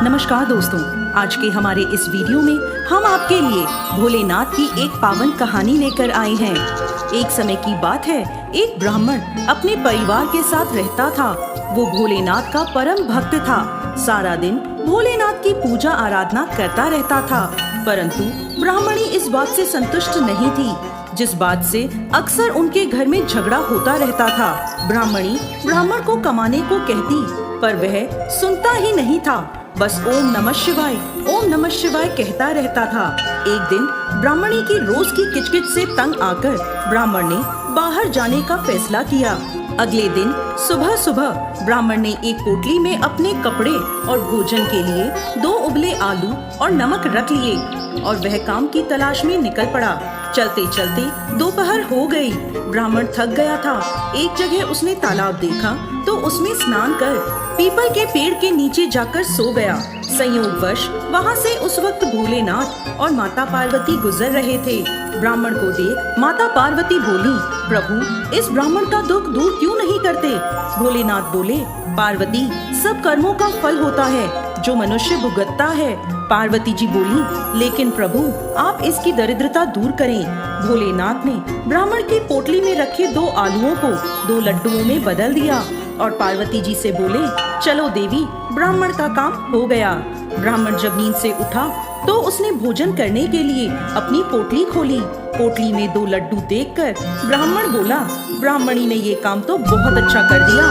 नमस्कार दोस्तों, आज के हमारे इस वीडियो में हम आपके लिए भोलेनाथ की एक पावन कहानी लेकर आए हैं। एक समय की बात है, एक ब्राह्मण अपने परिवार के साथ रहता था। वो भोलेनाथ का परम भक्त था। सारा दिन भोलेनाथ की पूजा आराधना करता रहता था, परंतु ब्राह्मणी इस बात से संतुष्ट नहीं थी, जिस बात से अक्सर उनके घर में झगड़ा होता रहता था। ब्राह्मणी ब्राह्मण को कमाने को कहती, पर वह सुनता ही नहीं था, बस ओम नमः शिवाय कहता रहता था। एक दिन ब्राह्मणी की रोज की किचकिच से तंग आकर ब्राह्मण ने बाहर जाने का फैसला किया। अगले दिन सुबह सुबह ब्राह्मण ने एक पोटली में अपने कपड़े और भोजन के लिए 2 उबले आलू और नमक रख लिए और वह काम की तलाश में निकल पड़ा। चलते चलते दोपहर हो गई। ब्राह्मण थक गया था। एक जगह उसने तालाब देखा तो उसमें स्नान कर पीपल के पेड़ के नीचे जाकर सो गया। संयोगवश वहाँ से उस वक्त भोलेनाथ और माता पार्वती गुजर रहे थे। ब्राह्मण को देख माता पार्वती बोली, प्रभु इस ब्राह्मण का दुख दूर क्यों नहीं करते? भोलेनाथ बोले, पार्वती सब कर्मों का फल होता है जो मनुष्य भुगतता है। पार्वती जी बोली, लेकिन प्रभु आप इसकी दरिद्रता दूर करें। भोलेनाथ ने ब्राह्मण की पोटली में रखे 2 आलुओं को 2 लड्डुओं में बदल दिया और पार्वती जी से बोले, चलो देवी ब्राह्मण का काम हो गया। ब्राह्मण जब नींद से उठा तो उसने भोजन करने के लिए अपनी पोटली खोली। पोटली में 2 लड्डू देखकर ब्राह्मण बोला, ब्राह्मणी ने ये काम तो बहुत अच्छा कर दिया।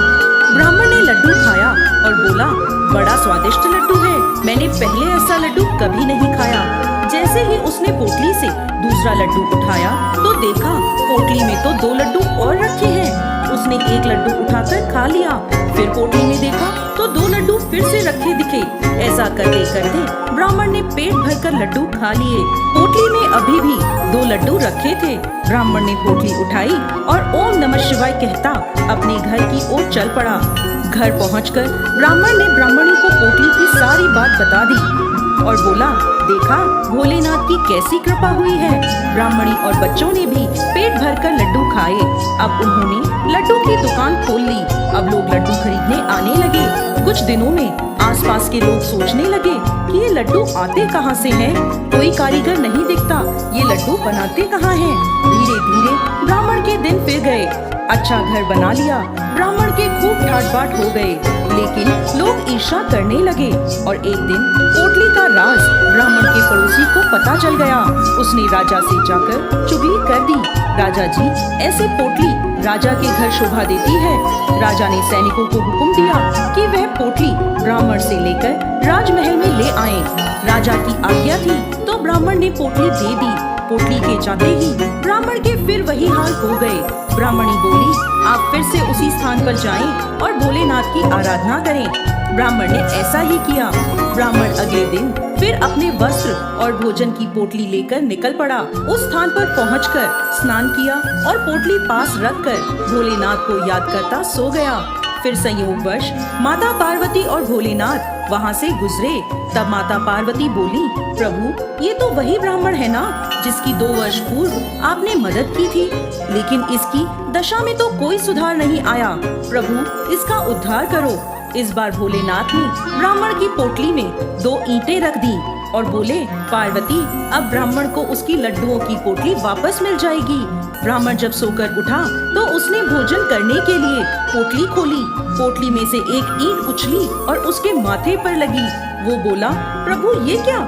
ब्राह्मण ने लड्डू खाया और बोला, बड़ा स्वादिष्ट लड्डू है, मैंने पहले ऐसा लड्डू कभी नहीं खाया। जैसे ही उसने पोटली से दूसरा लड्डू उठाया तो देखा पोटली में तो 2 लड्डू और रखे हैं। उसने एक लड्डू उठाकर खा लिया। फिर पोटली में देखा तो 2 लड्डू फिर से रखे दिखे। ऐसा करते करते ब्राह्मण ने पेट भरकर लड्डू खा लिए। पोटली में अभी भी 2 लड्डू रखे थे। ब्राह्मण ने पोटली उठाई और ओम नमः शिवाय कहता अपने घर की ओर चल पड़ा। घर पहुंचकर ब्राह्मण ने ब्राह्मणी को पोटली की सारी बात बता दी और बोला, देखा भोलेनाथ की कैसी कृपा हुई है। ब्राह्मणी और बच्चों ने भी पेट भरकर लड्डू खाए। अब उन्होंने लड्डू की दुकान खोल ली। अब लोग लड्डू खरीदने आने लगे। कुछ दिनों में आसपास के लोग सोचने लगे कि ये लड्डू आते कहाँ से हैं? कोई कारीगर नहीं दिखता, ये लड्डू बनाते कहाँ हैं? धीरे धीरे ब्राह्मण के दिन फिर गए। अच्छा घर बना लिया। ब्राह्मण के खूब ठाट बाट हो गए, लेकिन लोग ईर्ष्या करने लगे और एक दिन पोटली का राज ब्राह्मण के पड़ोसी को पता चल गया। उसने राजा से जाकर चुगली कर दी, राजा जी ऐसे पोटली राजा के घर शोभा देती है। राजा ने सैनिकों को हुक्म दिया कि वह पोटली ब्राह्मण से लेकर राजमहल में ले आए। राजा की आज्ञा थी तो ब्राह्मण ने पोटली दे दी। पोटली के जाते ही ब्राह्मण के फिर वही हाल हो गए। ब्राह्मणी बोली, आप फिर से उसी स्थान पर जाएं और भोलेनाथ की आराधना करें। ब्राह्मण ने ऐसा ही किया। ब्राह्मण अगले दिन फिर अपने वस्त्र और भोजन की पोटली लेकर निकल पड़ा। उस स्थान पर पहुंचकर स्नान किया और पोटली पास रखकर भोलेनाथ को याद करता सो गया। फिर संयोगवश माता पार्वती और भोलेनाथ वहाँ से गुजरे। तब माता पार्वती बोली, प्रभु ये तो वही ब्राह्मण है ना जिसकी 2 वर्ष पूर्व आपने मदद की थी, लेकिन इसकी दशा में तो कोई सुधार नहीं आया। प्रभु इसका उद्धार करो। इस बार भोलेनाथ ने ब्राह्मण की पोटली में 2 ईंटें रख दी और बोले, पार्वती अब ब्राह्मण को उसकी लड्डुओं की पोटली वापस मिल जाएगी। ब्राह्मण जब सोकर उठा तो उसने भोजन करने के लिए पोटली खोली। पोटली में से एक ईंट उछली और उसके माथे पर लगी। वो बोला, प्रभु ये क्या?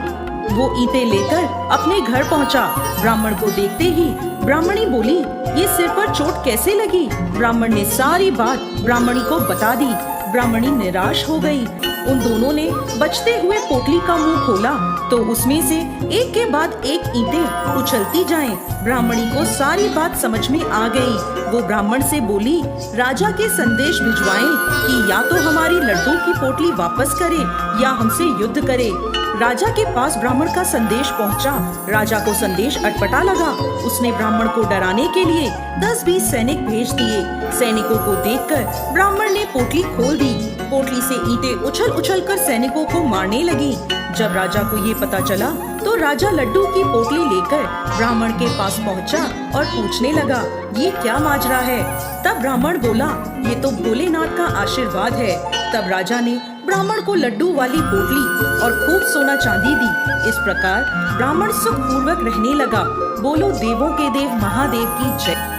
वो ईंटें लेकर अपने घर पहुंचा। ब्राह्मण को देखते ही ब्राह्मणी बोली, ये सिर पर चोट कैसे लगी? ब्राह्मण ने सारी बात ब्राह्मणी को बता दी। ब्राह्मणी निराश हो गई। उन दोनों ने बचते हुए पोटली का मुंह खोला तो उसमें से एक के बाद एक ईंटें उछलती जाएं। ब्राह्मणी को सारी बात समझ में आ गई। वो ब्राह्मण से बोली, राजा के संदेश भिजवाएं कि या तो हमारी लड्डू की पोटली वापस करे या हमसे युद्ध करे। राजा के पास ब्राह्मण का संदेश पहुंचा। राजा को संदेश अटपटा लगा। उसने ब्राह्मण को डराने के लिए 10-20 सैनिक भेज दिए। सैनिकों को देखकर ब्राह्मण ने पोटली खोल दी। पोटली से ईंटें उछल उछल कर सैनिकों को मारने लगी। जब राजा को ये पता चला तो राजा लड्डू की पोटली लेकर ब्राह्मण के पास पहुंचा और पूछने लगा, ये क्या माजरा है? तब ब्राह्मण बोला, ये तो भोलेनाथ का आशीर्वाद है। तब राजा ने ब्राह्मण को लड्डू वाली पोटली और खूब सोना चांदी दी। इस प्रकार ब्राह्मण सुख पूर्वक रहने लगा। बोलो देवों के देव महादेव की जय।